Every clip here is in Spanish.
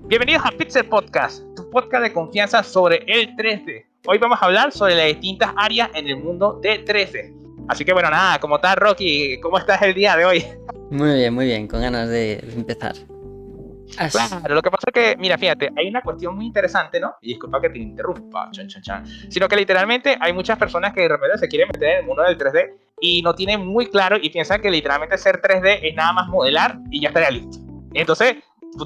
Bienvenidos a Pixel Podcast, tu podcast de confianza sobre el 3D. Hoy vamos a hablar sobre las distintas áreas en el mundo de 3D. Así que bueno, nada, ¿cómo estás, Rocky? ¿Cómo estás el día de hoy? Muy bien, con ganas de empezar. Claro, lo que pasa es que, mira, fíjate, hay una cuestión muy interesante, ¿no? Y disculpa que te interrumpa, sino que literalmente hay muchas personas que de repente se quieren meter en el mundo del 3D y no tienen muy claro y piensan que literalmente ser 3D es nada más modelar y ya estaría listo. Entonces,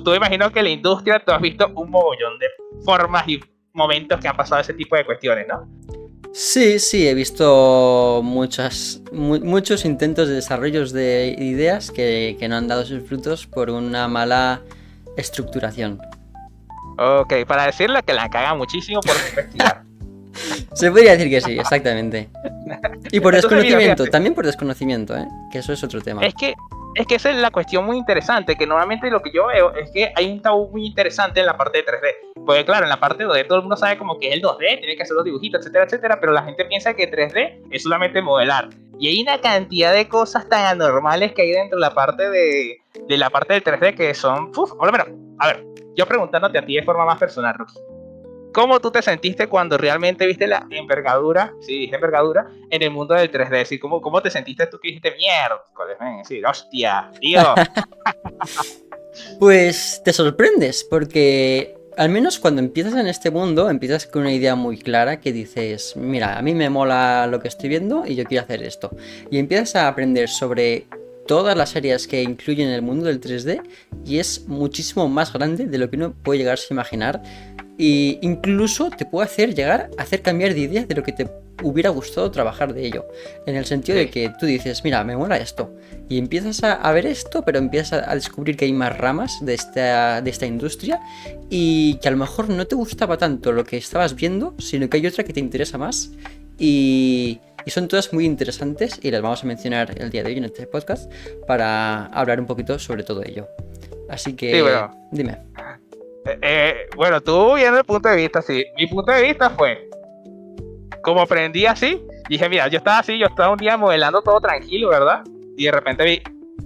tú imagino que en la industria tú has visto un mogollón de formas y momentos que han pasado ese tipo de cuestiones, ¿no? Sí, he visto muchos intentos de desarrollos de ideas que no han dado sus frutos por una mala estructuración. Ok, para decirle que la caga muchísimo por investigar. Se podría decir que sí, exactamente. Y por Entonces, desconocimiento, mira, también por desconocimiento, que eso es otro tema. Es que esa es la cuestión muy interesante, que normalmente lo que yo veo es que hay un tabú muy interesante en la parte de 3D. Porque claro, en la parte de 2D todo el mundo sabe como que es el 2D, tiene que hacer los dibujitos, etcétera, etcétera, pero la gente piensa que 3D es solamente modelar. Y hay una cantidad de cosas tan anormales que hay dentro de la parte de la parte del 3D que son, por lo menos, a ver, yo preguntándote a ti de forma más personal, Rocky. ¿Cómo tú te sentiste cuando realmente viste la envergadura, sí, dije envergadura, en el mundo del 3D? ¿Sí? ¿Cómo te sentiste tú que dijiste, mierda, sí, hostia, tío? Pues te sorprendes, porque al menos cuando empiezas en este mundo, empiezas con una idea muy clara que dices, mira, a mí me mola lo que estoy viendo y yo quiero hacer esto. Y empiezas a aprender sobre todas las áreas que incluyen el mundo del 3D y es muchísimo más grande de lo que uno puede llegarse a imaginar. E incluso te puede hacer cambiar de idea de lo que te hubiera gustado trabajar de ello. En el sentido de que tú dices, mira, me mola esto. Y empiezas a ver esto, pero empiezas a descubrir que hay más ramas de esta industria y que a lo mejor no te gustaba tanto lo que estabas viendo, sino que hay otra que te interesa más. Y son todas muy interesantes y las vamos a mencionar el día de hoy en este podcast para hablar un poquito sobre todo ello. Así que, Sí, bueno. Dime. Bueno, tú viendo el punto de vista, sí. Mi punto de vista fue, como aprendí así, dije, mira, yo estaba un día modelando todo tranquilo, ¿verdad? Y de repente vi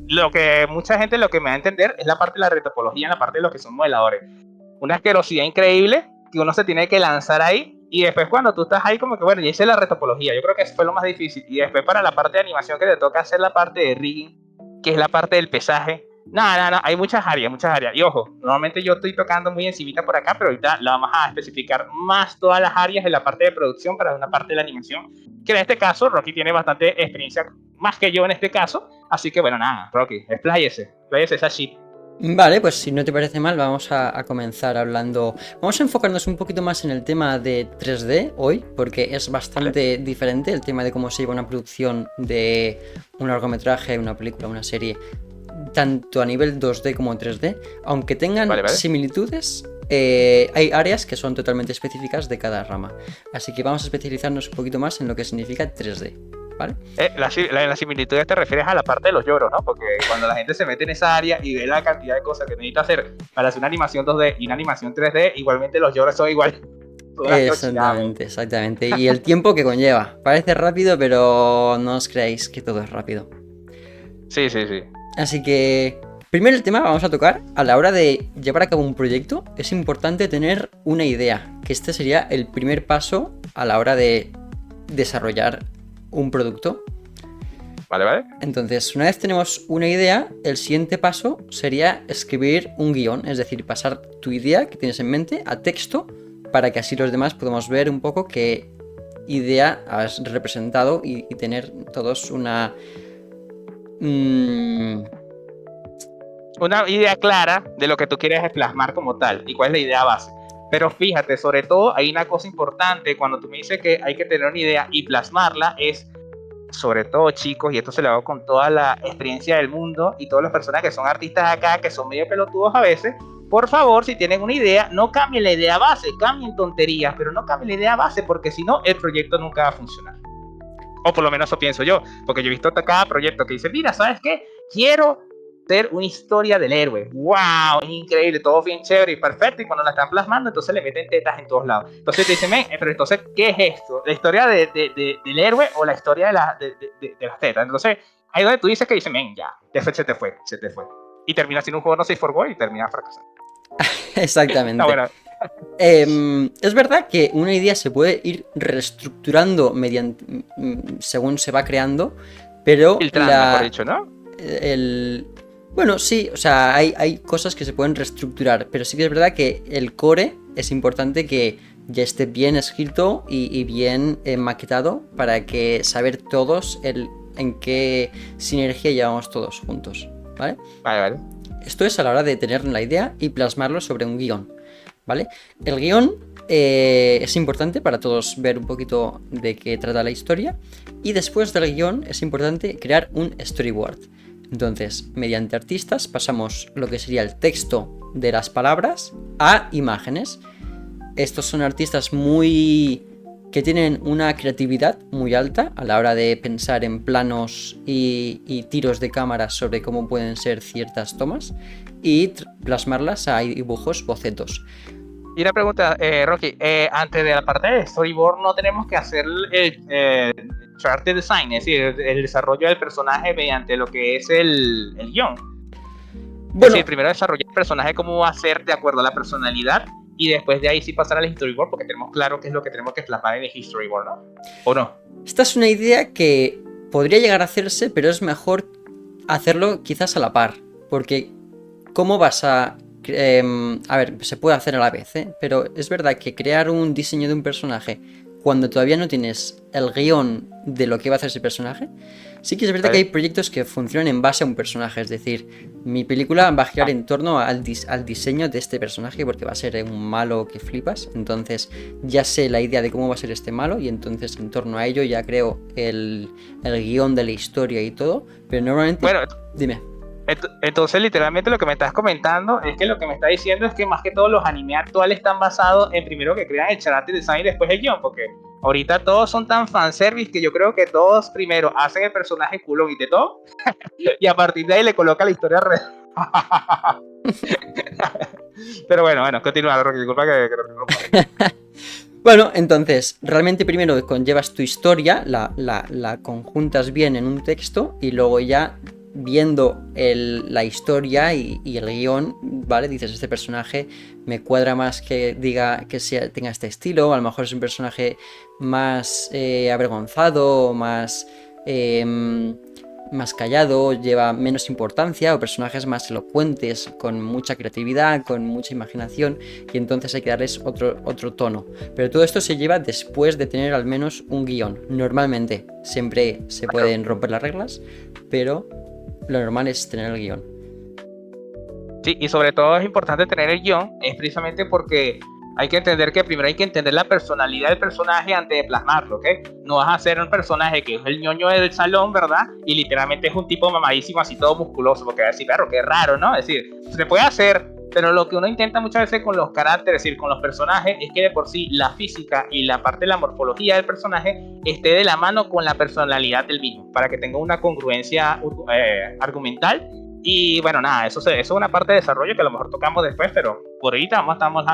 lo que mucha gente lo que me va a entender es la parte de la retopología, en la parte de los que son modeladores. Una asquerosidad increíble que uno se tiene que lanzar ahí y después cuando tú estás ahí como que bueno, ya hice la retopología, yo creo que eso fue lo más difícil y después para la parte de animación que te toca hacer la parte de rigging, que es la parte del pesaje. No, hay muchas áreas. Y ojo, normalmente yo estoy tocando muy encimita por acá, pero ahorita la vamos a especificar más todas las áreas de la parte de producción para una parte de la animación, que en este caso Rocky tiene bastante experiencia, más que yo en este caso. Así que bueno, nada, Rocky, expláyese esa shit. Vale, pues si no te parece mal, vamos a comenzar hablando. Vamos a enfocarnos un poquito más en el tema de 3D hoy, porque es bastante diferente el tema de cómo se lleva una producción de un largometraje, una película, una serie, tanto a nivel 2D como 3D. Aunque tengan similitudes, hay áreas que son totalmente específicas de cada rama. Así que vamos a especializarnos un poquito más en lo que significa 3D. ¿Vale? La similitud te refieres a la parte de los lloros, ¿no? Porque cuando la gente se mete en esa área y ve la cantidad de cosas que necesita hacer para hacer una animación 2D y una animación 3D, igualmente los lloros son igual. Exactamente. Y el tiempo que conlleva. Parece rápido, pero no os creáis que todo es rápido. Sí. Así que, primero el tema vamos a tocar, a la hora de llevar a cabo un proyecto, es importante tener una idea, que este sería el primer paso a la hora de desarrollar un producto. Vale. Entonces, una vez tenemos una idea, el siguiente paso sería escribir un guión, es decir, pasar tu idea que tienes en mente a texto para que así los demás podamos ver un poco qué idea has representado y tener todos una idea clara de lo que tú quieres plasmar como tal y cuál es la idea base. Pero fíjate, sobre todo hay una cosa importante cuando tú me dices que hay que tener una idea y plasmarla, es sobre todo, chicos, y esto se lo hago con toda la experiencia del mundo y todas las personas que son artistas acá, que son medio pelotudos a veces, por favor, si tienen una idea, no cambien la idea base, cambien tonterías, pero no cambien la idea base, porque si no, el proyecto nunca va a funcionar. O por lo menos eso pienso yo, porque yo he visto cada proyecto que dice, mira, ¿sabes qué? Quiero ser una historia del héroe. ¡Wow! Increíble, todo bien chévere y perfecto. Y cuando la están plasmando, entonces le meten tetas en todos lados. Entonces te dicen, pero entonces, ¿qué es esto? ¿La historia del héroe o la historia de las tetas? Entonces, ahí donde tú dices que dicen, ya, se te fue. Y termina siendo un juego no safe for work y termina fracasando. Exactamente. No, bueno, Es verdad que una idea se puede ir reestructurando según se va creando, pero filtrando, mejor dicho, ¿no? el, bueno, sí, o sea, hay cosas que se pueden reestructurar, pero sí que es verdad que el core es importante que ya esté bien escrito y bien maquetado para que saber todos en qué sinergia llevamos todos juntos, ¿vale? Vale, vale. Esto es a la hora de tener la idea y plasmarlo sobre un guión, ¿vale? El guión es importante para todos ver un poquito de qué trata la historia, y después del guión es importante crear un storyboard. Entonces, mediante artistas pasamos lo que sería el texto de las palabras a imágenes. Estos son artistas que tienen una creatividad muy alta a la hora de pensar en planos y tiros de cámara sobre cómo pueden ser ciertas tomas y plasmarlas a dibujos, bocetos. Y una pregunta, Rocky, antes de la parte de storyboard no tenemos que hacer el chart design, es decir, el desarrollo del personaje mediante lo que es el guión. Bueno, es decir, primero desarrollar el personaje cómo va a ser de acuerdo a la personalidad y después de ahí sí pasar al storyboard porque tenemos claro qué es lo que tenemos que plasmar en el storyboard, ¿no? ¿O no? esta es una idea que podría llegar a hacerse, pero es mejor hacerlo quizás a la par, porque ¿cómo vas a a ver, se puede hacer a la vez, pero es verdad que crear un diseño de un personaje cuando todavía no tienes el guión de lo que va a hacer ese personaje, sí que es verdad que hay proyectos que funcionan en base a un personaje, es decir, mi película va a girar en torno al diseño de este personaje porque va a ser un malo que flipas, entonces ya sé la idea de cómo va a ser este malo y entonces en torno a ello ya creo el guión de la historia y todo, pero normalmente... Bueno, dime. Entonces, literalmente lo que me estás comentando es que lo que me está diciendo es que más que todo los animes actuales están basados en primero que crean el character design y después el guión, porque ahorita todos son tan fanservice que yo creo que todos primero hacen el personaje culón y de todo, y a partir de ahí le coloca la historia real. Pero bueno, continúa, Rocky, disculpa que Bueno, entonces, realmente primero conllevas tu historia, la conjuntas bien en un texto y luego ya viendo la historia y el guión, ¿vale? Dices, este personaje me cuadra más que diga que tenga este estilo, a lo mejor es un personaje más avergonzado, más callado, lleva menos importancia, o personajes más elocuentes, con mucha creatividad, con mucha imaginación, y entonces hay que darles otro tono. Pero todo esto se lleva después de tener al menos un guión. Normalmente, siempre se pueden romper las reglas, pero lo normal es tener el guión. Sí, y sobre todo es importante tener el guión, es precisamente porque hay que entender que primero hay que entender la personalidad del personaje antes de plasmarlo, ¿ok? No vas a hacer un personaje que es el ñoño del salón, ¿verdad? Y literalmente es un tipo mamadísimo, así todo musculoso, porque va a decir, perro, qué raro, ¿no? Es decir, se puede hacer, pero lo que uno intenta muchas veces con los caracteres, es decir, con los personajes, es que de por sí la física y la parte de la morfología del personaje esté de la mano con la personalidad del mismo, para que tenga una congruencia argumental. Y bueno, nada, eso es una parte de desarrollo que a lo mejor tocamos después, pero por ahorita estamos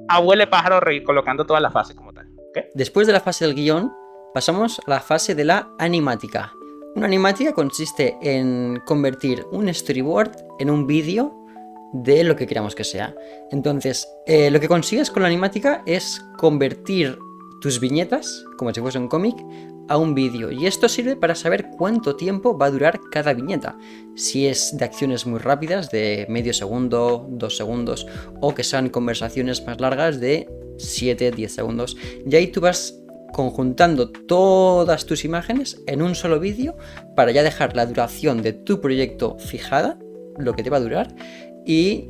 a huele pájaro colocando todas las fases como tal. ¿Okay? Después de la fase del guión, pasamos a la fase de la animática. Una animática consiste en convertir un storyboard en un vídeo de lo que queramos que sea. Entonces, lo que consigues con la animática es convertir tus viñetas, como si fuese un cómic, a un vídeo, y esto sirve para saber cuánto tiempo va a durar cada viñeta, si es de acciones muy rápidas de medio segundo, 2 segundos, o que sean conversaciones más largas de 7-10 segundos, y ahí tú vas conjuntando todas tus imágenes en un solo vídeo para ya dejar la duración de tu proyecto fijada, lo que te va a durar, y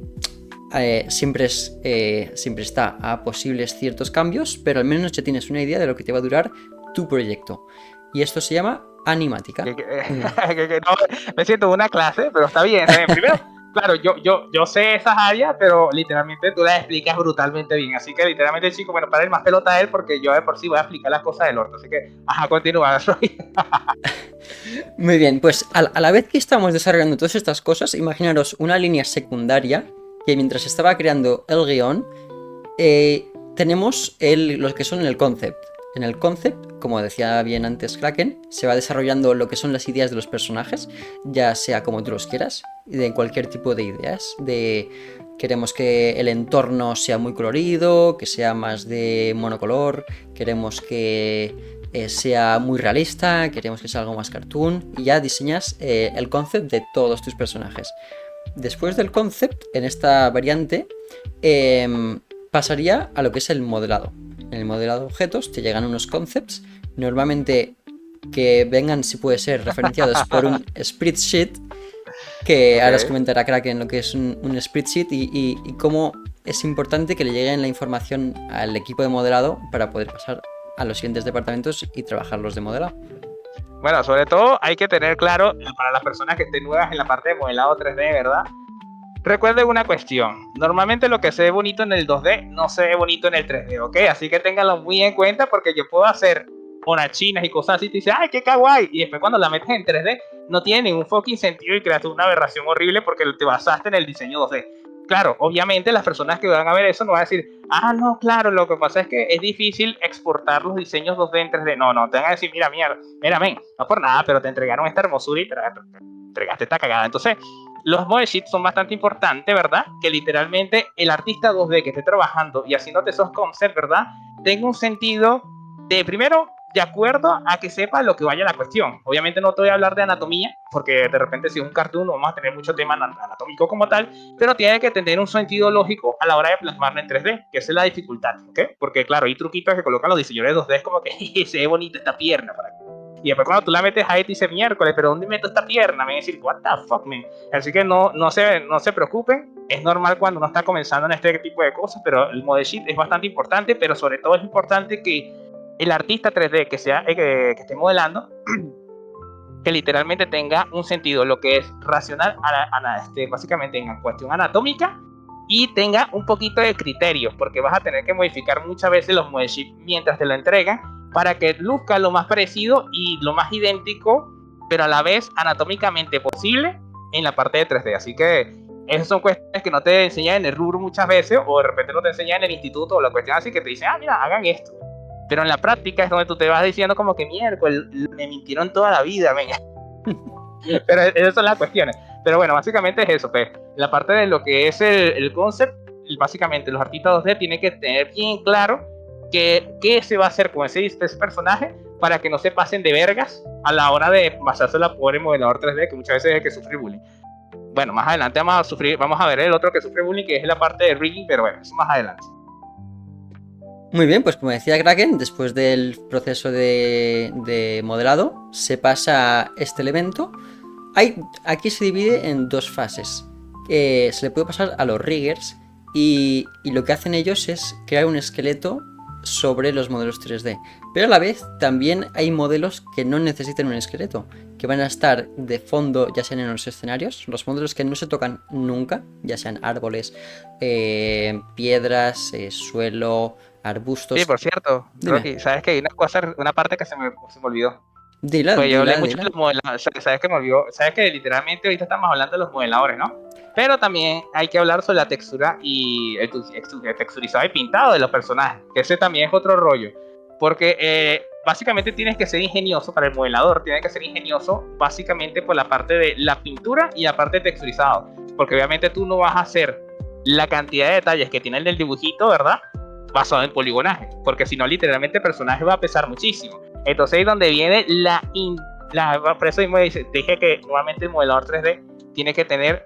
siempre está a posibles ciertos cambios, pero al menos ya tienes una idea de lo que te va a durar tu proyecto. Y esto se llama animática. No, me siento en una clase, pero está bien. Primero, claro, yo sé esas áreas, pero literalmente tú las explicas brutalmente bien. Así que literalmente, chico, bueno, para ir más pelota a él, porque yo de por sí voy a explicar las cosas del orto. Así que, continúa. Muy bien, pues a la vez que estamos desarrollando todas estas cosas, imaginaros una línea secundaria que mientras estaba creando el guión, tenemos lo que son el concept. En el concept, como decía bien antes Kraken, se va desarrollando lo que son las ideas de los personajes, ya sea como tú los quieras, de cualquier tipo de ideas, queremos que el entorno sea muy colorido, que sea más de monocolor, queremos que sea muy realista, queremos que sea algo más cartoon, y ya diseñas el concept de todos tus personajes. Después del concept, en esta variante, pasaría a lo que es el modelado. En el modelado de objetos te llegan unos concepts, normalmente que vengan, si puede ser, referenciados por un spreadsheet, que ahora os comentará Kraken lo que es un spreadsheet y cómo es importante que le llegue la información al equipo de modelado para poder pasar a los siguientes departamentos y trabajar los de modelado. Bueno, sobre todo hay que tener claro, para las personas que estén nuevas en la parte de modelado 3D, ¿verdad? Recuerden una cuestión, normalmente lo que se ve bonito en el 2D no se ve bonito en el 3D, ¿ok? Así que ténganlo muy en cuenta porque yo puedo hacer unas chinas y cosas así y te dices, ¡ay, qué kawaii! Y después cuando la metes en 3D no tiene ningún fucking sentido y creas una aberración horrible porque te basaste en el diseño 2D. Claro, obviamente las personas que van a ver eso no van a decir, ah, no, claro, lo que pasa es que es difícil exportar los diseños 2D en 3D. No, te van a decir, mira, men, no por nada, pero te entregaron esta hermosura y te entregaste esta cagada. Entonces, los model sheets son bastante importantes, ¿verdad? Que literalmente el artista 2D que esté trabajando y haciéndote esos concepts, ¿verdad? Tenga un sentido de, primero, de acuerdo a que sepa lo que vaya la cuestión. Obviamente no te voy a hablar de anatomía, porque de repente si es un cartoon no vamos a tener mucho tema anatómico como tal, pero tiene que tener un sentido lógico a la hora de plasmarlo en 3D, que esa es la dificultad, ¿ok? Porque claro, hay truquitos que colocan los diseñadores 2D, es como que se ve bonita esta pierna para acá. Y después cuando tú la metes ahí te dice miércoles, pero ¿dónde meto esta pierna? Me van a decir, what the fuck, man. Así que no se preocupen. Es normal cuando uno está comenzando en este tipo de cosas, pero el model sheet es bastante importante, pero sobre todo es importante que el artista 3D que esté modelando, que literalmente tenga un sentido, lo que es racional, básicamente en cuestión anatómica, y tenga un poquito de criterios, porque vas a tener que modificar muchas veces los model sheets mientras te lo entregan, para que luzca lo más parecido y lo más idéntico, pero a la vez anatómicamente posible en la parte de 3D. Así que esas son cuestiones que no te enseñan en el rubro muchas veces, o de repente no te enseñan en el instituto, o la cuestión así que te dicen, mira, hagan esto. Pero en la práctica es donde tú te vas diciendo como que miércoles, me mintieron toda la vida, venga. Pero esas son las cuestiones. Pero bueno, básicamente es eso, pues. La parte de lo que es el concept, básicamente los artistas 2D tienen que tener bien claro qué se va a hacer con ese personaje para que no se pasen de vergas a la hora de basarse la pobre modelador 3D, que muchas veces es el que sufre bullying. Bueno, más adelante vamos a ver el otro que sufre bullying, que es la parte de rigging, pero bueno, eso más adelante. Muy bien, pues como decía Kraken, después del proceso de modelado, se pasa a este elemento. Aquí se divide en dos fases. Se le puede pasar a los riggers y lo que hacen ellos es crear un esqueleto sobre los modelos 3D. Pero a la vez también hay modelos que no necesitan un esqueleto, que van a estar de fondo, ya sean en los escenarios, los modelos que no se tocan nunca, ya sean árboles, piedras, suelo, arbustos. Sí, por cierto, Dime. Rocky, sabes que hay una parte que se me olvidó. Dila, Pues yo hablé dila, mucho dila. de los modeladores, sabes que me olvidó, sabes que literalmente ahorita estamos hablando de los modeladores, ¿no? Pero también hay que hablar sobre la textura y el texturizado y pintado de los personajes, que ese también es otro rollo, porque básicamente tienes que ser ingenioso para el modelador, tienes que ser ingenioso básicamente por la parte de la pintura y la parte de texturizado, porque obviamente tú no vas a hacer la cantidad de detalles que tiene el del dibujito, ¿verdad? Basado en poligonaje, porque si no literalmente el personaje va a pesar muchísimo. Entonces ahí es donde viene por eso mismo dije que nuevamente el modelador 3D tiene que tener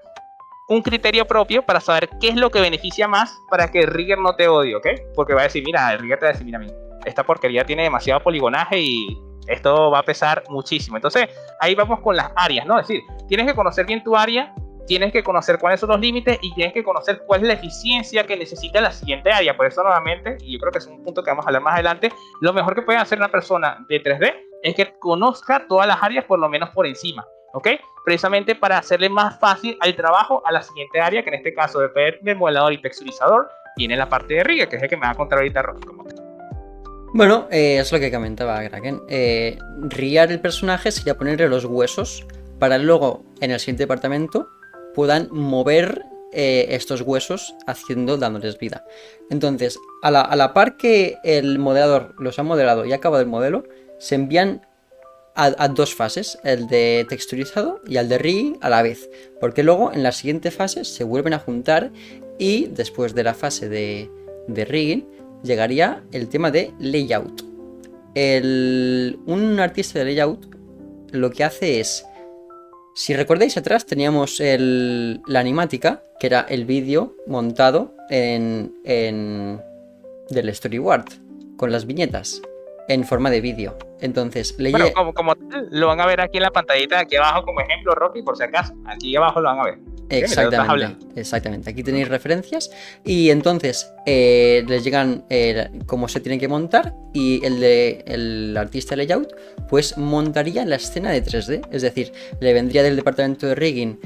un criterio propio para saber qué es lo que beneficia más para que el rigger no te odie, ¿ok? Porque va a decir, mira, el rigger te va a decir, mira, esta porquería tiene demasiado poligonaje y esto va a pesar muchísimo. Entonces ahí vamos con las áreas, ¿no? Es decir, tienes que conocer bien tu área, tienes que conocer cuáles son los límites y tienes que conocer cuál es la eficiencia que necesita la siguiente área. Por eso nuevamente, y yo creo que es un punto que vamos a hablar más adelante, lo mejor que puede hacer una persona de 3D es que conozca todas las áreas por lo menos por encima, ¿ok? Precisamente para hacerle más fácil el trabajo a la siguiente área, que en este caso de modelador y texturizador, viene la parte de rigger, que es el que me va a contar ahorita Rocky. Bueno, es lo que comentaba Kraken. Riggar el personaje sería ponerle los huesos para luego en el siguiente departamento puedan mover estos huesos dándoles vida. Entonces, a la par que el modelador los ha modelado y ha acabado el modelo, se envían a dos fases, el de texturizado y el de rigging a la vez, porque luego en la siguiente fase se vuelven a juntar y después de la fase de rigging llegaría el tema de layout. Un artista de layout lo que hace es, si recordáis atrás teníamos la animática, que era el vídeo montado del storyboard, con las viñetas, en forma de vídeo. Entonces, bueno, como lo van a ver aquí en la pantallita de aquí abajo como ejemplo, Rocky, por si acaso. Aquí abajo lo van a ver. Exactamente. Aquí tenéis referencias y entonces les llegan cómo se tienen que montar y el artista de layout pues montaría la escena de 3D, es decir, le vendría del departamento de rigging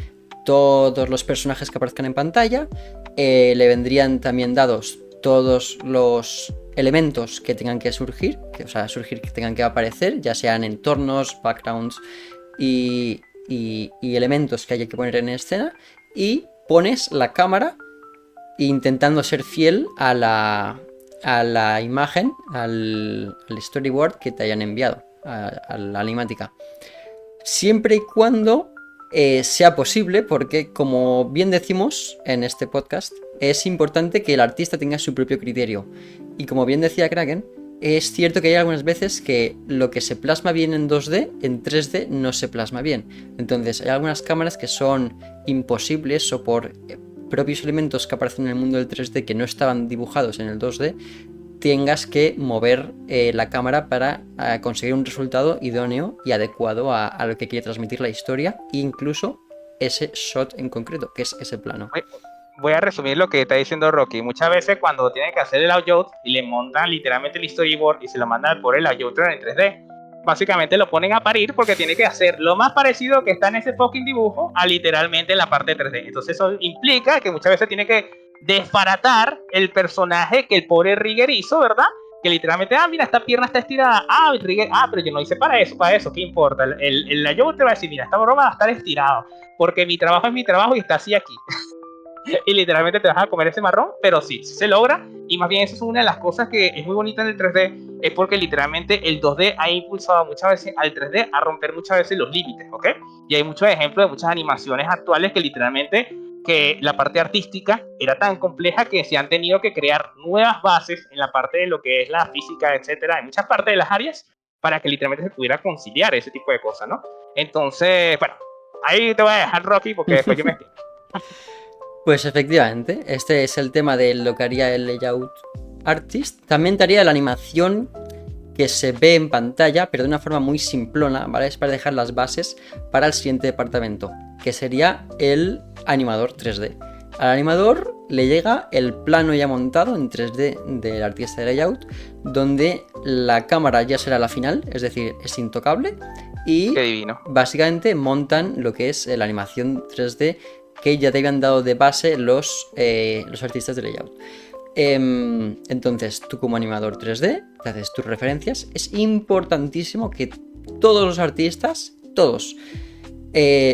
todos los personajes que aparezcan en pantalla, le vendrían también dados todos los elementos que tengan que surgir, que tengan que aparecer, ya sean entornos, backgrounds y elementos que haya que poner en escena, y pones la cámara intentando ser fiel a la imagen, al storyboard que te hayan enviado, a la animática. Siempre y cuando sea posible, porque como bien decimos en este podcast, es importante que el artista tenga su propio criterio. Y como bien decía Kraken, es cierto que hay algunas veces que lo que se plasma bien en 2D, en 3D no se plasma bien. Entonces hay algunas cámaras que son imposibles o por propios elementos que aparecen en el mundo del 3D que no estaban dibujados en el 2D, tengas que mover la cámara para conseguir un resultado idóneo y adecuado a lo que quiere transmitir la historia, e incluso ese shot en concreto, que es ese plano. Voy a resumir lo que está diciendo Rocky. Muchas veces cuando tienen que hacer el layout y le montan literalmente el storyboard y se lo mandan por el layouter en 3D, básicamente lo ponen a parir porque tiene que hacer lo más parecido que está en ese fucking dibujo a literalmente en la parte 3D. Entonces eso implica que muchas veces tiene que desbaratar el personaje que el pobre Rigger hizo, ¿verdad? Que literalmente, mira, esta pierna está estirada. Rigger, pero yo no hice para eso, ¿qué importa? El layouter va a decir, mira, esta broma va a estar estirado porque mi trabajo es mi trabajo y está así aquí. Y literalmente te vas a comer ese marrón, pero sí se logra. Y más bien eso es una de las cosas que es muy bonita en el 3D, es porque literalmente el 2D ha impulsado muchas veces al 3D a romper muchas veces los límites, ¿ok? Y hay muchos ejemplos de muchas animaciones actuales que literalmente que la parte artística era tan compleja que se han tenido que crear nuevas bases en la parte de lo que es la física, etcétera, en muchas partes de las áreas para que literalmente se pudiera conciliar ese tipo de cosas, ¿no? Entonces, bueno, ahí te voy a dejar, Rocky, porque después yo me extiendo. Pues efectivamente, este es el tema de lo que haría el layout artist. También te haría la animación que se ve en pantalla, pero de una forma muy simplona, ¿vale? Es para dejar las bases para el siguiente departamento, que sería el animador 3D. Al animador le llega el plano ya montado en 3D del artista de layout, donde la cámara ya será la final, es decir, es intocable, y básicamente montan lo que es la animación 3D que ya te habían dado de base los artistas de layout. Entonces, tú como animador 3D, te haces tus referencias. Es importantísimo que todos los artistas, todos,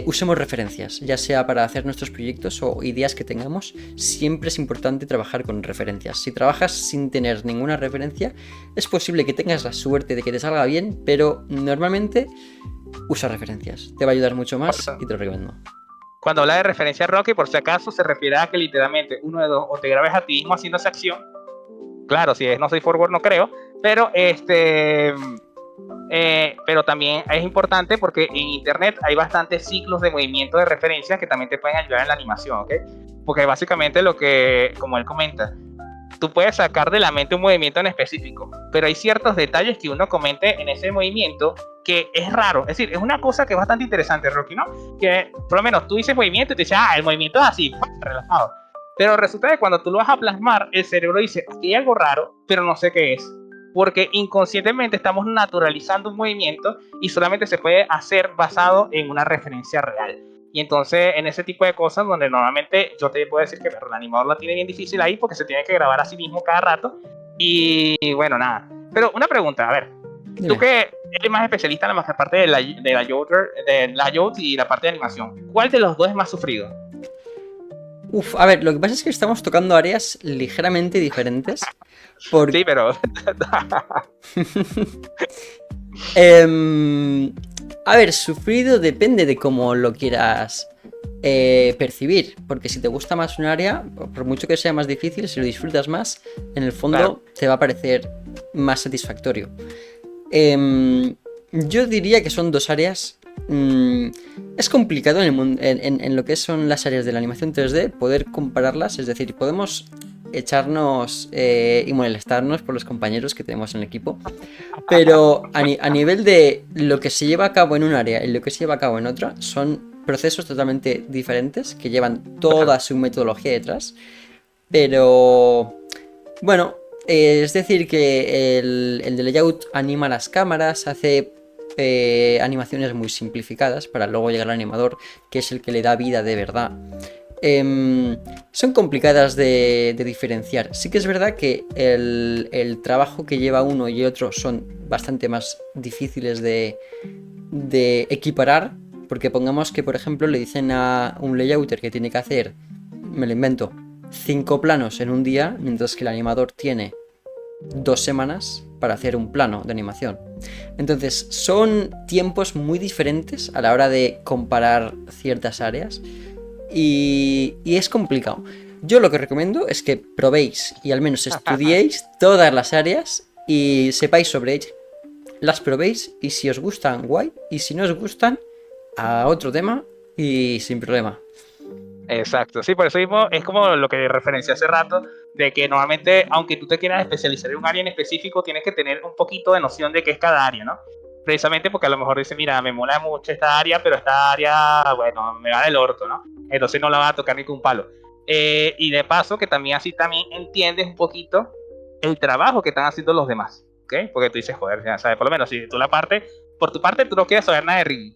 usemos referencias, ya sea para hacer nuestros proyectos o ideas que tengamos. Siempre es importante trabajar con referencias. Si trabajas sin tener ninguna referencia, es posible que tengas la suerte de que te salga bien, pero normalmente usa referencias. Te va a ayudar mucho más y te lo recomiendo. Cuando habla de referencia Rocky, por si acaso, se refiere a que literalmente uno de dos, o te grabes a ti mismo haciendo esa acción. Claro, si es No Soy Forward no creo, pero pero también es importante porque en internet hay bastantes ciclos de movimiento de referencia que también te pueden ayudar en la animación, ¿ok? Porque básicamente lo que, como él comenta, tú puedes sacar de la mente un movimiento en específico, pero hay ciertos detalles que uno comete en ese movimiento que es raro. Es decir, es una cosa que es bastante interesante, Rocky, ¿no? Que por lo menos tú dices movimiento y te dices, el movimiento es así, relajado. Pero resulta que cuando tú lo vas a plasmar, el cerebro dice, aquí hay algo raro, pero no sé qué es. Porque inconscientemente estamos naturalizando un movimiento y solamente se puede hacer basado en una referencia real. Y entonces en ese tipo de cosas donde normalmente yo te puedo decir que el animador la tiene bien difícil ahí porque se tiene que grabar a sí mismo cada rato. Y bueno, nada. Pero una pregunta, a ver. Dime. Tú que eres más especialista en la parte de layout y la parte de animación, ¿cuál de los dos es más sufrido? Uf, a ver, lo que pasa es que estamos tocando áreas ligeramente diferentes. Por... Sí, pero A ver, sufrido depende de cómo lo quieras percibir, porque si te gusta más un área, por mucho que sea más difícil, si lo disfrutas más, en el fondo claro. te va a parecer más satisfactorio. Yo diría que son dos áreas. Es complicado en lo que son las áreas de la animación 3D poder compararlas, es decir, podemos echarnos y molestarnos por los compañeros que tenemos en el equipo, pero a nivel de lo que se lleva a cabo en un área y lo que se lleva a cabo en otra, son procesos totalmente diferentes que llevan Claro. toda su metodología detrás, pero bueno, es decir que el de layout anima las cámaras, hace animaciones muy simplificadas para luego llegar al animador, que es el que le da vida de verdad. Son complicadas de diferenciar. Sí que es verdad que el trabajo que lleva uno y otro son bastante más difíciles de equiparar, porque pongamos que, por ejemplo, le dicen a un layouter que tiene que hacer, me lo invento, 5 planos en un día, mientras que el animador tiene 2 semanas para hacer un plano de animación. Entonces, son tiempos muy diferentes a la hora de comparar ciertas áreas y es complicado. Yo lo que recomiendo es que probéis y al menos estudiéis todas las áreas y sepáis sobre ellas. Las probéis y si os gustan, guay. Y si no os gustan, a otro tema y sin problema. Exacto, sí, por eso mismo es como lo que referencié hace rato, de que normalmente, aunque tú te quieras especializar en un área en específico, tienes que tener un poquito de noción de qué es cada área, ¿no? Precisamente porque a lo mejor dice, mira, me mola mucho esta área, pero esta área, bueno, me va del orto, ¿no? Entonces no la va a tocar ni con un palo. Y de paso, que también así también entiendes un poquito el trabajo que están haciendo los demás, ¿ok? Porque tú dices, joder, ya sabes, por lo menos si tú por tu parte, tú no quieres saber nada de rigging.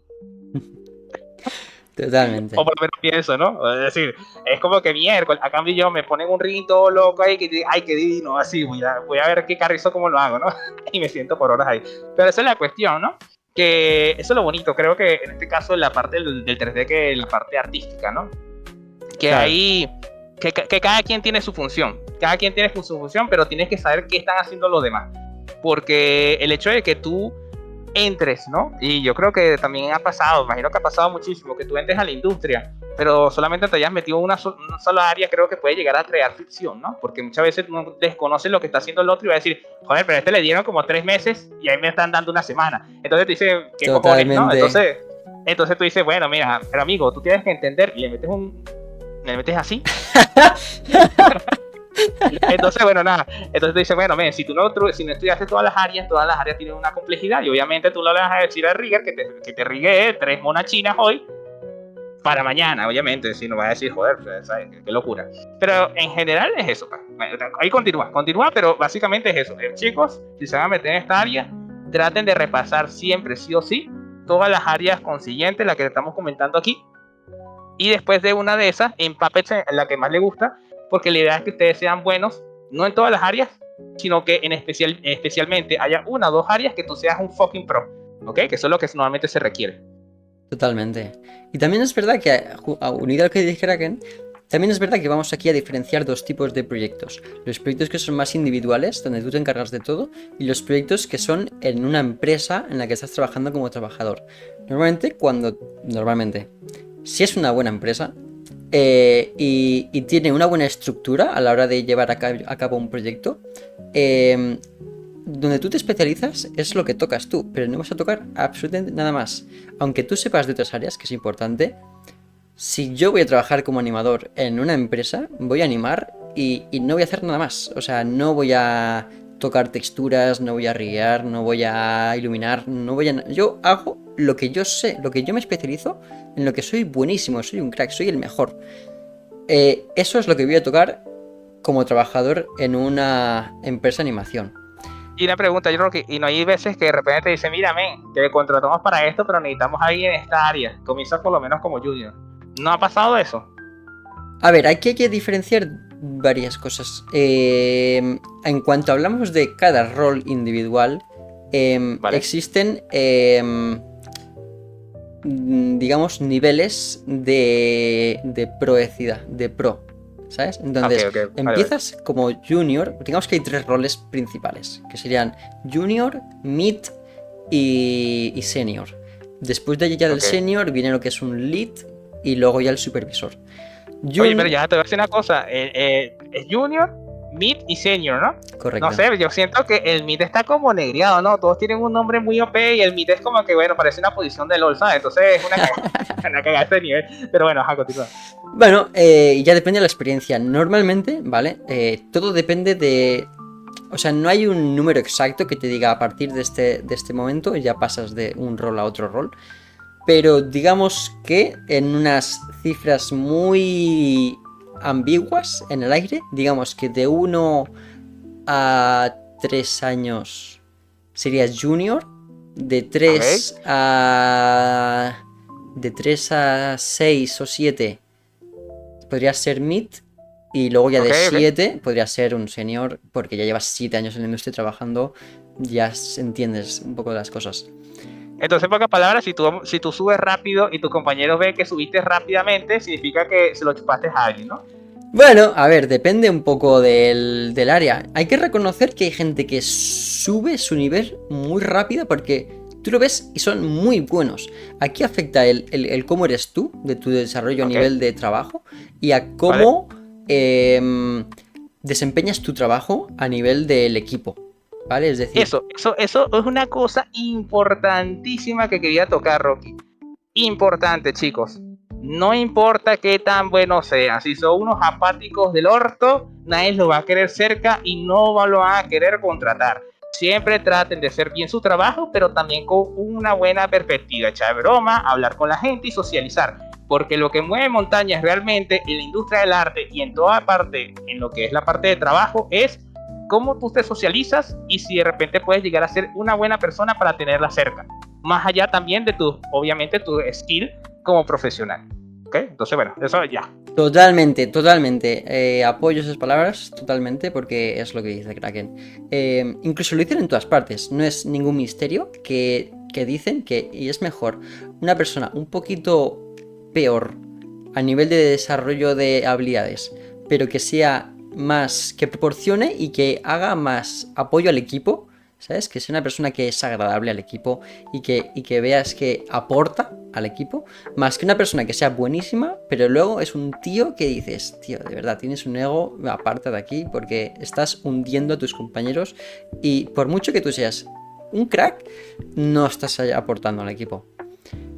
O Totalmente. por lo menos pienso, ¿no? Es decir, es como que miércoles, a cambio yo me ponen un ring todo loco ahí, que ay, qué divino, así, voy a ver qué carrizo cómo lo hago, ¿no? Y me siento por horas ahí. Pero esa es la cuestión, ¿no? Que eso es lo bonito, creo que en este caso la parte del 3D que la parte artística, ¿no? Que Claro, ahí, que cada quien tiene su función, cada quien tiene su función, pero tienes que saber qué están haciendo los demás. Porque el hecho de que tú entres, ¿no? Y yo creo que también ha pasado, imagino que ha pasado muchísimo, que tú entres a la industria, pero solamente te hayas metido en una sola área, creo que puede llegar a crear fricción, ¿no? Porque muchas veces tú desconoces lo que está haciendo el otro y va a decir, joder, pero a este le dieron como 3 meses y ahí me están dando una semana. Entonces te dice, ¿qué cojones, no? totalmente. Entonces tú dices, bueno, mira, pero amigo, tú tienes que entender, y le metes así. Entonces, bueno, nada. Entonces te dice, bueno, men, si si no estudiaste todas las áreas tienen una complejidad. Y obviamente tú no le vas a decir al rigger que te rigue 3 monas chinas hoy para mañana, obviamente. Si no vas a decir, joder, pues, ¿sabes? Qué locura. Pero en general es eso. Pues. Ahí continúa, pero básicamente es eso. Chicos, si se van a meter en esta área, traten de repasar siempre, sí o sí, todas las áreas consiguientes, las que estamos comentando aquí, y después de una de esas, empápense en la que más les gusta, porque la idea es que ustedes sean buenos, no en todas las áreas, sino que especialmente haya una o dos áreas que tú seas un fucking pro, ¿ok? Que eso es lo que normalmente se requiere. Totalmente. Y también es verdad que, unido a lo que dije Kraken, también es verdad que vamos aquí a diferenciar dos tipos de proyectos. Los proyectos que son más individuales, donde tú te encargas de todo, y los proyectos que son en una empresa en la que estás trabajando como trabajador. Normalmente, si es una buena empresa y tiene una buena estructura a la hora de llevar a cabo un proyecto, donde tú te especializas es lo que tocas tú, pero no vas a tocar absolutamente nada más. Aunque tú sepas de otras áreas, que es importante, si yo voy a trabajar como animador en una empresa, voy a animar y no voy a hacer nada más. O sea, no voy a tocar texturas, no voy a riar, no voy a iluminar, no voy a... Yo hago lo que yo sé, lo que yo me especializo, en lo que soy buenísimo, soy un crack, soy el mejor. Eso es lo que voy a tocar como trabajador en una empresa de animación. Y una pregunta, yo creo que, y no hay veces que de repente te dicen, mira, men, te contratamos para esto, pero necesitamos a alguien en esta área. Comienzas por lo menos como junior. ¿No ha pasado eso? A ver, aquí hay que diferenciar varias cosas. En cuanto hablamos de cada rol individual, ¿Vale? existen digamos, niveles de proecidad, de pro, ¿sabes? Entonces, Ok, vale, vale. empiezas como junior, digamos que hay 3 roles principales, que serían junior, mid y senior. Después de llegar al Ok. senior viene lo que es un lead y luego ya el supervisor. Oye, pero ya te voy a decir una cosa. Es Junior, Mid y Senior, ¿no? No Correcto. sé, yo siento que el Mid está como negreado, ¿no? Todos tienen un nombre muy OP y el Mid es como que, bueno, parece una posición de LOL, ¿sabes? Entonces es una cagada, una cagada de nivel. Pero bueno, ajá, continúa. Bueno, ya depende de la experiencia. Normalmente, ¿vale? Todo depende de... O sea, no hay un número exacto que te diga a partir de este momento ya pasas de un rol a otro rol. Pero digamos que en unas cifras muy ambiguas en el aire, digamos que de 1 a 3 años serías junior, de Ok, 3 a... De 3 a 6 o 7 podrías ser mid y luego ya de ok. 7 podrías ser un senior porque ya llevas 7 años en la industria trabajando, ya entiendes un poco de las cosas. Entonces, en pocas palabras, si tú subes rápido y tus compañeros ven que subiste rápidamente, significa que se lo chupaste a alguien, ¿no? Bueno, a ver, depende un poco del área. Hay que reconocer que hay gente que sube su nivel muy rápido porque tú lo ves y son muy buenos. Aquí afecta el cómo eres tú, de tu desarrollo a Ok, nivel de trabajo y a vale. cómo desempeñas tu trabajo a nivel del equipo. ¿Vale? Es decir, Eso es una cosa importantísima que quería tocar, Rocky. Importante, chicos. No importa qué tan buenos sean, si son unos apáticos del orto, nadie los va a querer cerca y no lo van a querer contratar. Siempre traten de hacer bien su trabajo, pero también con una buena perspectiva, echar broma, hablar con la gente y socializar. Porque lo que mueve montañas realmente en la industria del arte y en toda parte, en lo que es la parte de trabajo, es cómo tú te socializas y si de repente puedes llegar a ser una buena persona para tenerla cerca. Más allá también de tu, obviamente, tu skill como profesional. ¿Ok? Entonces, bueno, eso ya. totalmente, totalmente. Apoyo esas palabras totalmente porque es lo que dice Kraken. Incluso lo dicen en todas partes. No es ningún misterio que dicen que y es mejor una persona un poquito peor a nivel de desarrollo de habilidades, pero que sea más, que proporcione y que haga más apoyo al equipo. ¿Sabes? Que sea una persona que es agradable al equipo y que veas que aporta al equipo, más que una persona que sea buenísima, pero luego es un tío que dices, tío, de verdad, tienes un ego, aparte de aquí, porque estás hundiendo a tus compañeros y por mucho que tú seas un crack, no estás aportando al equipo.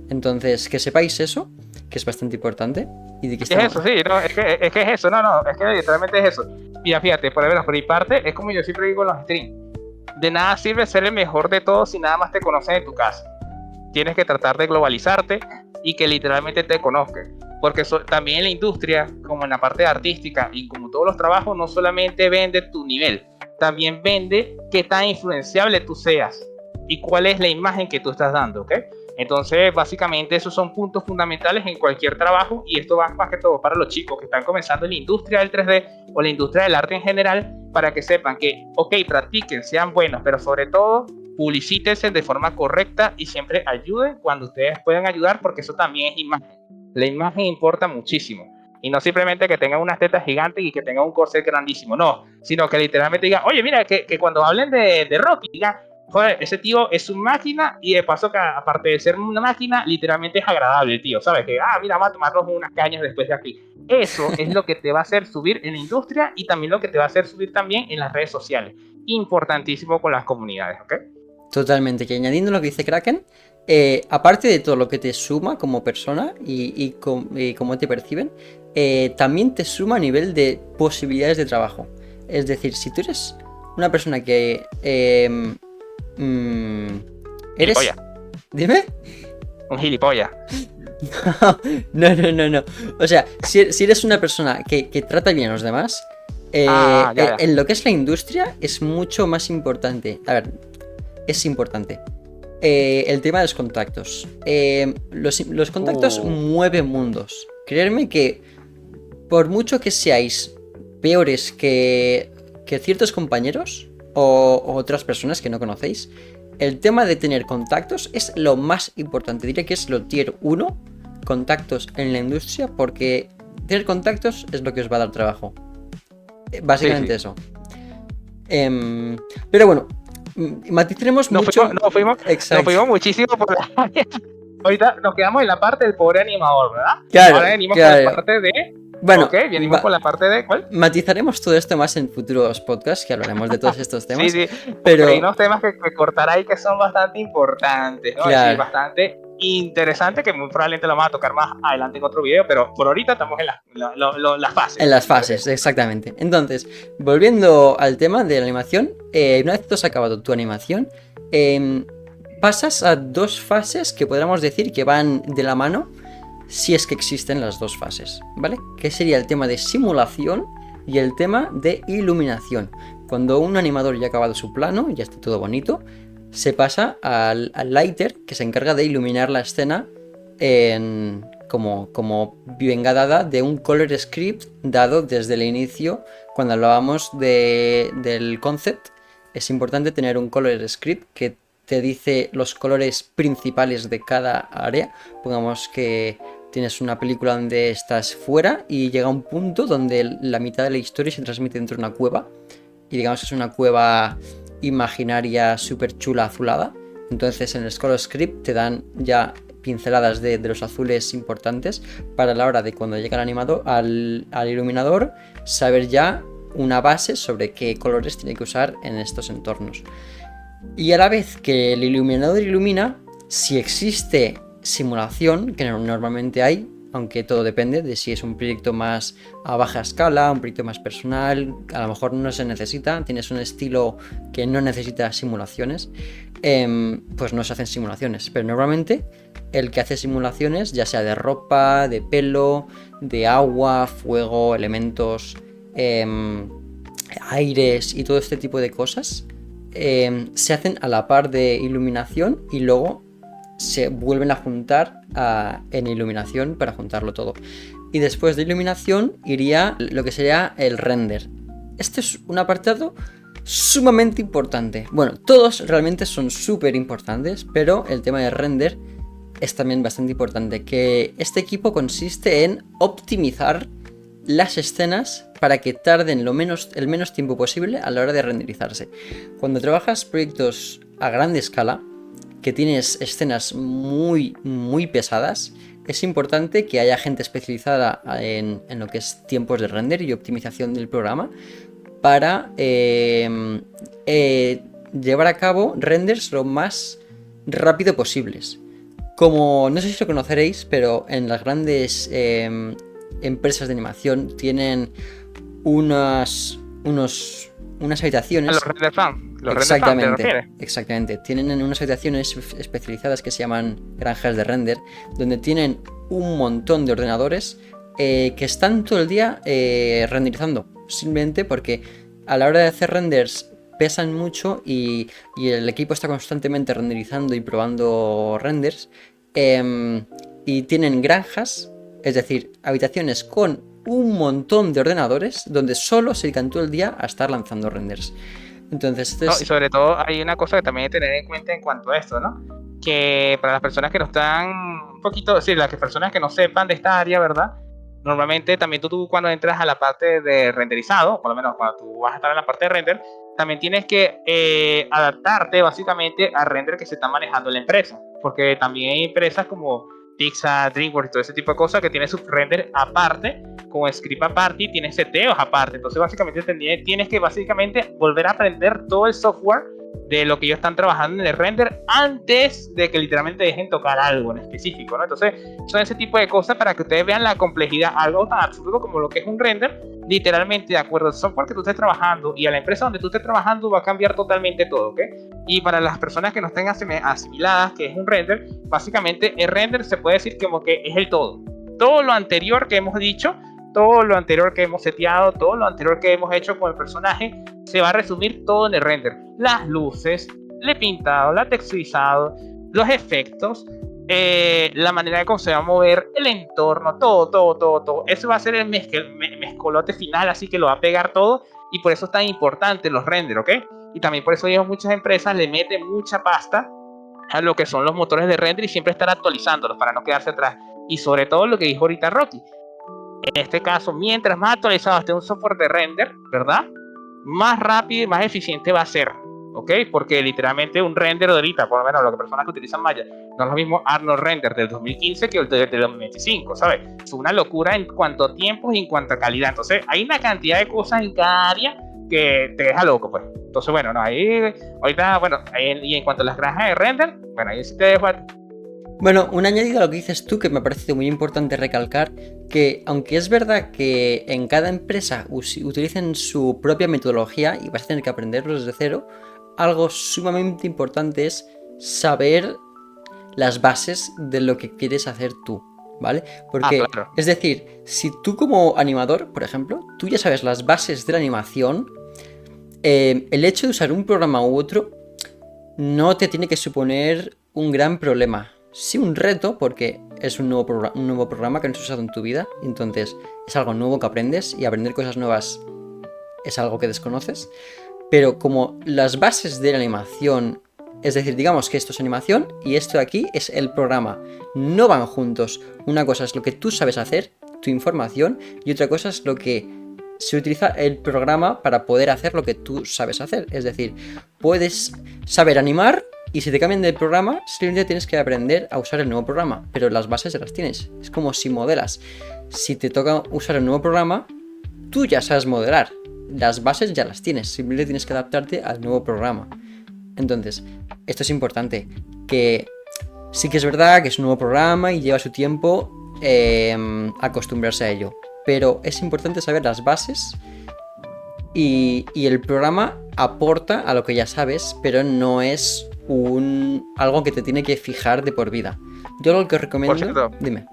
Entonces, que sepáis eso, que es bastante importante, y de que Es estamos... eso, sí, no, es que es eso, no, es que literalmente es eso. Mira, fíjate, por lo menos por mi parte, es como yo siempre digo en los streams. De nada sirve ser el mejor de todos si nada más te conocen en tu casa. Tienes que tratar de globalizarte y que literalmente te conozcan. Porque también en la industria, como en la parte artística y como todos los trabajos, no solamente vende tu nivel, también vende qué tan influenciable tú seas y cuál es la imagen que tú estás dando, ¿ok? Entonces, básicamente, esos son puntos fundamentales en cualquier trabajo y esto va más que todo para los chicos que están comenzando en la industria del 3D o la industria del arte en general, para que sepan que, ok, practiquen, sean buenos, pero sobre todo publicítense de forma correcta y siempre ayuden cuando ustedes puedan ayudar, porque eso también es imagen. La imagen importa muchísimo. Y no simplemente que tengan unas tetas gigantes y que tengan un corset grandísimo, no, sino que literalmente digan, oye, mira, que cuando hablen de Rocky, digan, joder, ese tío es una máquina y de paso que aparte de ser una máquina, literalmente es agradable el tío, ¿sabes? Que, mira, va a tomarnos unas cañas después de aquí. Eso es lo que te va a hacer subir en la industria y también lo que te va a hacer subir también en las redes sociales. Importantísimo con las comunidades, ¿ok? Totalmente, que añadiendo lo que dice Kraken, aparte de todo lo que te suma como persona y cómo te perciben, también te suma a nivel de posibilidades de trabajo. Es decir, si tú eres una persona que mm, eres... Gilipollas. Dime. Un gilipollas. No, no, no, no. O sea, si eres una persona que trata bien a los demás, Ya, ya. en lo que es la industria es mucho más importante. A ver, es importante. El tema de los contactos. Los contactos mueven mundos. Creedme que por mucho que seáis peores que ciertos compañeros o otras personas que no conocéis, el tema de tener contactos es lo más importante. Diría que es lo tier 1, contactos en la industria, porque tener contactos es lo que os va a dar trabajo. Básicamente Sí. eso. Pero bueno, matizaremos mucho. Nos Exacto. fuimos muchísimo por la... Ahorita nos quedamos en la parte del pobre animador, ¿verdad? Claro, Ahora venimos por la claro. parte de... Bueno, Ok, venimos por la parte de... ¿Cuál? matizaremos todo esto más en futuros podcasts, que hablaremos de todos estos temas. Sí, porque hay Pero, unos temas que cortar ahí que son bastante importantes, ¿no? Es decir, claro, bastante interesantes, que muy probablemente lo vamos a tocar más adelante en otro video, pero por ahorita estamos en las fases. en las fases, exactamente. Entonces, volviendo al tema de la animación, una vez tú has acabado tu animación, pasas a dos fases que podríamos decir que van de la mano, si es que existen las dos fases, ¿vale? Que sería el tema de simulación y el tema de iluminación. Cuando un animador ya ha acabado su plano, ya está todo bonito, se pasa al lighter, que se encarga de iluminar la escena como venga dada de un color script dado desde el inicio. Cuando hablábamos del concept, es importante tener un color script que te dice los colores principales de cada área. Pongamos que tienes una película donde estás fuera y llega un punto donde la mitad de la historia se transmite dentro de una cueva, y digamos que es una cueva imaginaria súper chula azulada. Entonces en el color script te dan ya pinceladas de los azules importantes para la hora de cuando llega el animador al iluminador saber ya una base sobre qué colores tiene que usar en estos entornos. Y a la vez que el iluminador ilumina, si existe simulación, que normalmente hay, aunque todo depende de si es un proyecto más a baja escala, un proyecto más personal, a lo mejor no se necesita, tienes un estilo que no necesita simulaciones, pues no se hacen simulaciones. Pero normalmente el que hace simulaciones, ya sea de ropa, de pelo, de agua, fuego, elementos, aires y todo este tipo de cosas, se hacen a la par de iluminación y luego se vuelven a juntar en iluminación para juntarlo todo. Y después de iluminación iría lo que sería el render. Este es un apartado sumamente importante. Bueno, todos realmente son súper importantes, pero el tema de render es también bastante importante. Que este equipo consiste en optimizar las escenas para que tarden el menos tiempo posible a la hora de renderizarse. Cuando trabajas proyectos a grande escala, que tienes escenas muy, muy pesadas, es importante que haya gente especializada en lo que es tiempos de render y optimización del programa para llevar a cabo renders lo más rápido posibles. Como no sé si lo conoceréis, pero en las grandes empresas de animación tienen unas habitaciones. Los render fan. Exactamente. Tienen unas habitaciones especializadas que se llaman granjas de render, donde tienen un montón de ordenadores que están todo el día renderizando. Simplemente porque a la hora de hacer renders pesan mucho y el equipo está constantemente renderizando y probando renders. Y tienen granjas, es decir, habitaciones con un montón de ordenadores donde solo se dedican todo el día a estar lanzando renders. Entonces, no, y sobre todo hay una cosa que también hay que tener en cuenta en cuanto a esto, ¿no? Que para las personas que no están un poquito, sí, las personas que no sepan de esta área, ¿verdad? Normalmente también tú cuando entras a la parte de renderizado, por lo menos cuando tú vas a estar en la parte de render, también tienes que adaptarte básicamente al render que se está manejando en la empresa, porque también hay empresas como Pixar, DreamWorks y todo ese tipo de cosas que tienen su render aparte, con script aparte y tienes seteos aparte. Entonces básicamente tienes que básicamente volver a aprender todo el software de lo que ellos están trabajando en el render antes de que literalmente dejen tocar algo en específico, ¿no? Entonces son ese tipo de cosas para que ustedes vean la complejidad, algo tan absurdo como lo que es un render, literalmente de acuerdo al software que tú estés trabajando y a la empresa donde tú estés trabajando va a cambiar totalmente todo, ¿ok? Y para las personas que no estén asimiladas que es un render, básicamente el render se puede decir como que es el todo. Todo lo anterior que hemos dicho, todo lo anterior que hemos seteado, todo lo anterior que hemos hecho con el personaje, se va a resumir todo en el render. Las luces, el pintado, el texturizado, los efectos, la manera de cómo se va a mover, el entorno, todo. Eso va a ser el mezcolote final, así que lo va a pegar todo y por eso es tan importante los renders, ¿ok? y también por eso muchas empresas le meten mucha pasta a lo que son los motores de render y siempre estar actualizándolos para no quedarse atrás. Y sobre todo lo que dijo ahorita Rocky, en este caso, mientras más actualizado esté un software de render, ¿verdad? Más rápido y más eficiente va a ser, ¿ok? Porque literalmente un render de ahorita, por lo menos lo que personas que utilizan Maya, no es lo mismo Arnold Render del 2015 que el del 2025, ¿sabes? Es una locura en cuanto a tiempos y en cuanto a calidad. Entonces, hay una cantidad de cosas en cada área que te deja loco, pues. Entonces, bueno, no, ahí, ahorita, bueno, y en cuanto a las granjas de render, bueno, ahí sí te dejo. Bueno, un añadido a lo que dices tú que me ha parecido muy importante recalcar, que aunque es verdad que en cada empresa utilicen su propia metodología y vas a tener que aprenderlo desde cero, algo sumamente importante es saber las bases de lo que quieres hacer tú, ¿vale? Porque, Claro. es decir, si tú como animador, por ejemplo, tú ya sabes las bases de la animación, el hecho de usar un programa u otro no te tiene que suponer un gran problema. Sí, un reto, porque es un nuevo programa que no has usado en tu vida, entonces es algo nuevo que aprendes y aprender cosas nuevas es algo que desconoces, pero como las bases de la animación, es decir, digamos que esto es animación y esto de aquí es el programa, no van juntos. Una cosa es lo que tú sabes hacer, tu información, y otra cosa es lo que se utiliza el programa para poder hacer lo que tú sabes hacer. Es decir, puedes saber animar y si te cambian del programa, simplemente tienes que aprender a usar el nuevo programa, pero las bases ya las tienes. Es como si modelas. Si te toca usar el nuevo programa, tú ya sabes modelar. Las bases ya las tienes, simplemente tienes que adaptarte al nuevo programa. Entonces, esto es importante, que sí que es verdad que es un nuevo programa y lleva su tiempo acostumbrarse a ello, pero es importante saber las bases y el programa aporta a lo que ya sabes, pero no es algo que te tiene que fijar de por vida. Yo lo que os recomiendo... Por cierto, dime.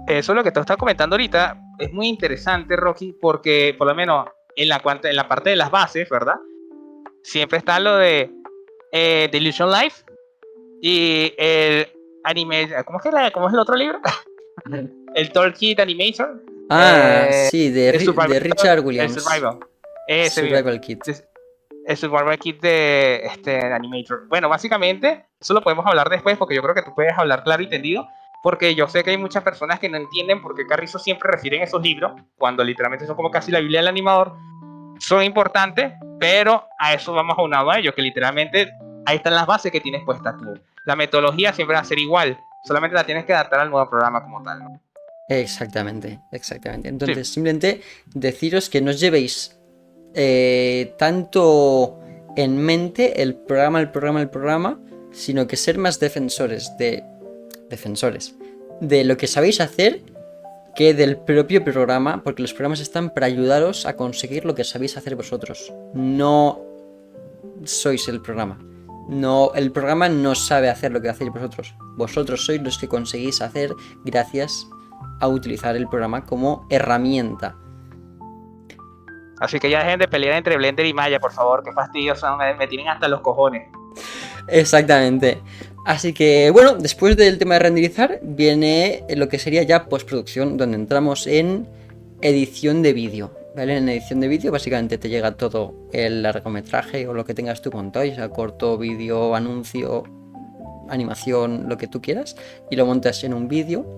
Eso es lo que te estás comentando ahorita, es muy interesante, Rocky, porque por lo menos en la parte de las bases, ¿verdad? Siempre está lo de Delusion Life y el anime, ¿cómo es el otro libro? El Toolkit Animator. Sí, de Richard El Williams. Survival. Ese mismo. Survival Kit. El Survival Kit de Animator. Bueno, básicamente, eso lo podemos hablar después porque yo creo que tú puedes hablar claro y tendido. Porque yo sé que hay muchas personas que no entienden por qué Carrizo siempre refiere esos libros, cuando literalmente son como casi la Biblia del animador. Son importantes, pero a eso vamos aunado a ello, que literalmente ahí están las bases que tienes puestas tú. La metodología siempre va a ser igual, solamente la tienes que adaptar al nuevo programa como tal, ¿no? Exactamente. Entonces, Sí. simplemente deciros que no os llevéis tanto en mente el programa, sino que ser más defensores de lo que sabéis hacer que del propio programa, porque los programas están para ayudaros a conseguir lo que sabéis hacer vosotros. No sois el programa. No, el programa no sabe hacer lo que hacéis vosotros. Vosotros sois los que conseguís hacer gracias a utilizar el programa como herramienta. Así que ya dejen de pelear entre Blender y Maya, por favor, qué fastidio son, me tienen hasta los cojones. Exactamente. Así que bueno, después del tema de renderizar viene lo que sería ya postproducción, donde entramos en edición de vídeo. ¿Vale? En edición de vídeo básicamente te llega todo el largometraje o lo que tengas tú montado, ya sea corto, vídeo, anuncio, animación, lo que tú quieras, y lo montas en un vídeo.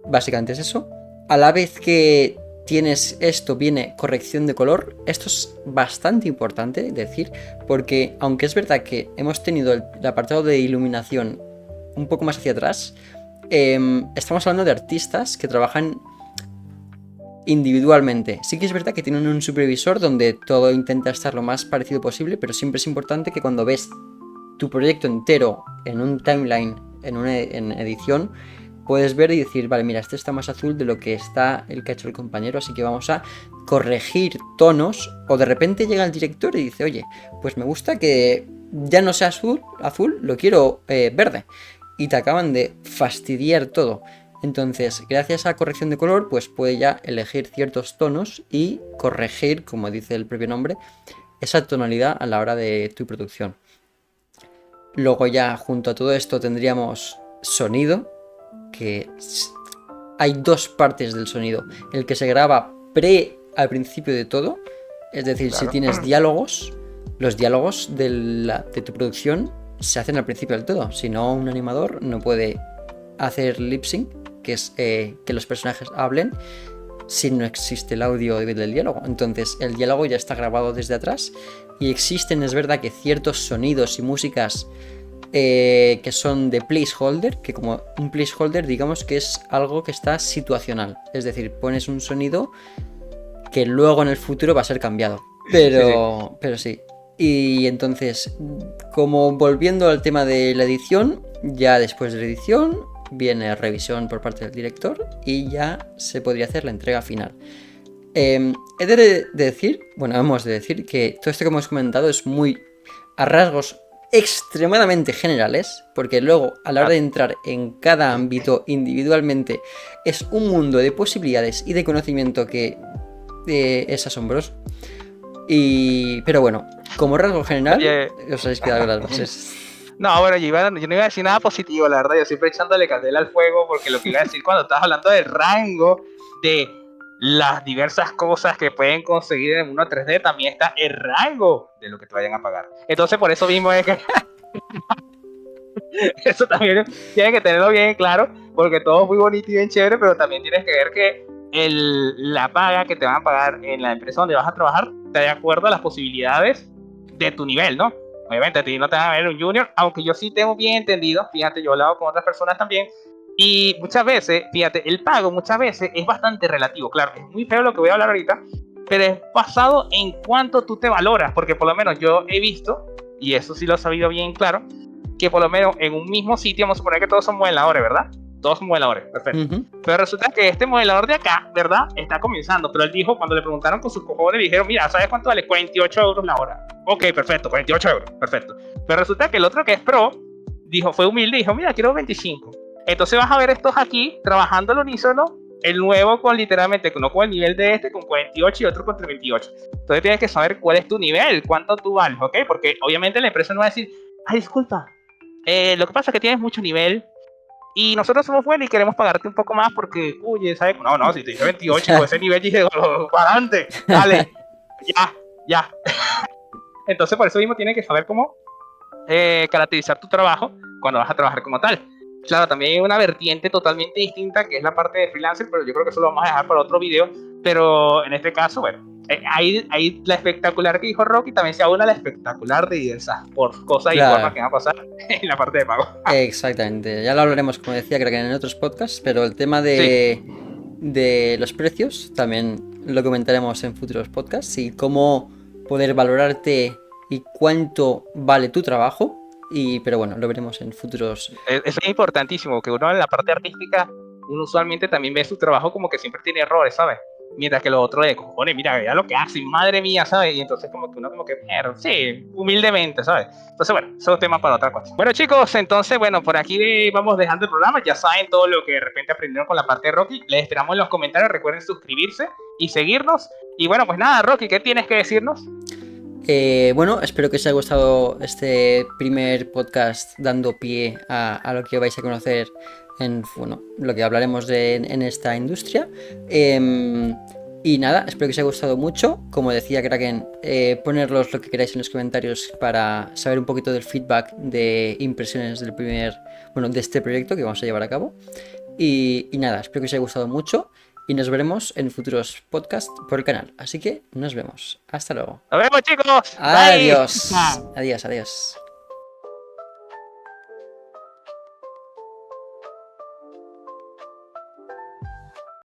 Básicamente es eso. A la vez que tienes esto, viene corrección de color. Esto es bastante importante decir, porque aunque es verdad que hemos tenido el apartado de iluminación un poco más hacia atrás, estamos hablando de artistas que trabajan individualmente. Sí que es verdad que tienen un supervisor donde todo intenta estar lo más parecido posible, pero siempre es importante que cuando ves tu proyecto entero en un timeline, en edición, puedes ver y decir, vale, mira, este está más azul de lo que está el que ha hecho el compañero, así que vamos a corregir tonos. O de repente llega el director y dice, oye, pues me gusta que ya no sea azul, lo quiero verde. Y te acaban de fastidiar todo. Entonces, gracias a corrección de color, pues puede ya elegir ciertos tonos y corregir, como dice el propio nombre, esa tonalidad a la hora de tu producción. Luego ya junto a todo esto tendríamos sonido, que hay dos partes del sonido. El que se graba al principio de todo, es decir, claro, si tienes diálogos, los diálogos de tu producción se hacen al principio del todo. Si no, un animador no puede hacer lip sync, que es que los personajes hablen, si no existe el audio del diálogo. Entonces el diálogo ya está grabado desde atrás y existen, es verdad, que ciertos sonidos y músicas que son de placeholder, que como un placeholder digamos que es algo que está situacional, es decir, pones un sonido que luego en el futuro va a ser cambiado, pero sí. Y entonces, como volviendo al tema de la edición, ya después de la edición viene revisión por parte del director y ya se podría hacer la entrega final. He de decir, bueno, hemos de decir que todo esto que hemos comentado es muy a rasgos extremadamente generales, porque luego a la hora de entrar en cada ámbito individualmente es un mundo de posibilidades y de conocimiento que es asombroso. Pero bueno, como rasgo general, os habéis quedado con las bases. No, bueno, yo no iba a decir nada positivo, la verdad. Yo siempre echándole candela al fuego, porque lo que iba a decir cuando estabas hablando del rango de las diversas cosas que pueden conseguir en uno 3D, también está el rango de lo que te vayan a pagar. Entonces, por eso mismo es que eso también tienes que tenerlo bien claro, porque todo es muy bonito y bien chévere, pero también tienes que ver que la paga que te van a pagar en la empresa donde vas a trabajar está de acuerdo a las posibilidades de tu nivel, ¿no? Obviamente a ti no te van a ver un junior, aunque yo sí tengo bien entendido, fíjate, yo he hablado con otras personas también, y muchas veces, fíjate, el pago muchas veces es bastante relativo, claro, es muy feo lo que voy a hablar ahorita, pero es basado en cuánto tú te valoras, porque por lo menos yo he visto, y eso sí lo he sabido bien claro, que por lo menos en un mismo sitio, vamos a suponer que todos son modeladores, ¿verdad? Todos son modeladores, perfecto. Pero resulta que este modelador de acá, ¿verdad? Está comenzando, pero él dijo, cuando le preguntaron con sus cojones, le dijeron, mira, ¿sabes cuánto vale? 48 euros la hora. Ok, perfecto, 48 euros, perfecto. Pero resulta que el otro que es pro, fue humilde y dijo, mira, quiero 25. Entonces vas a ver estos aquí, trabajando al unísono, el nuevo con literalmente, uno con el nivel de con 48 y otro con 38. Entonces tienes que saber cuál es tu nivel, cuánto tú vales, ¿ok? Porque obviamente la empresa no va a decir, ay, disculpa, lo que pasa es que tienes mucho nivel y nosotros somos buenos y queremos pagarte un poco más porque, oye, ¿sabes? No, si te dice 28 y con ese nivel dije, para adelante, dale, ya. Entonces por eso mismo tienes que saber cómo caracterizar tu trabajo cuando vas a trabajar como tal. Claro, también hay una vertiente totalmente distinta que es la parte de freelancer, pero yo creo que eso lo vamos a dejar para otro video. Pero en este caso, bueno, hay la espectacular que dijo Rocky, también se aúna la espectacular de diversas por cosas y formas que van a pasar en la parte de pago. Exactamente, ya lo hablaremos, como decía, creo que en otros podcasts, pero el tema de los precios también lo comentaremos en futuros podcasts y cómo poder valorarte y cuánto vale tu trabajo. Pero bueno, lo veremos en futuros. Es importantísimo que uno en la parte artística, uno usualmente también ve su trabajo como que siempre tiene errores, ¿sabes? Mientras que los otros de cojones, mira, vea lo que hacen, madre mía, ¿sabes? Y entonces como que uno sí, humildemente, ¿sabes? Entonces, bueno, eso es un tema para otra cosa. Bueno, chicos, entonces, bueno, por aquí vamos dejando el programa. Ya saben todo lo que de repente aprendieron con la parte de Rocky. Les esperamos en los comentarios. Recuerden suscribirse y seguirnos. Y bueno, pues nada, Rocky, ¿qué tienes que decirnos? Bueno, espero que os haya gustado este primer podcast dando pie a lo que vais a conocer en lo que hablaremos en esta industria. Y nada, espero que os haya gustado mucho. Como decía Kraken, ponerlos lo que queráis en los comentarios para saber un poquito del feedback de impresiones de este proyecto que vamos a llevar a cabo. Y nada, espero que os haya gustado mucho. Y nos veremos en futuros podcasts por el canal. Así que nos vemos. Hasta luego. Nos vemos, chicos. Adiós. Bye. Adiós.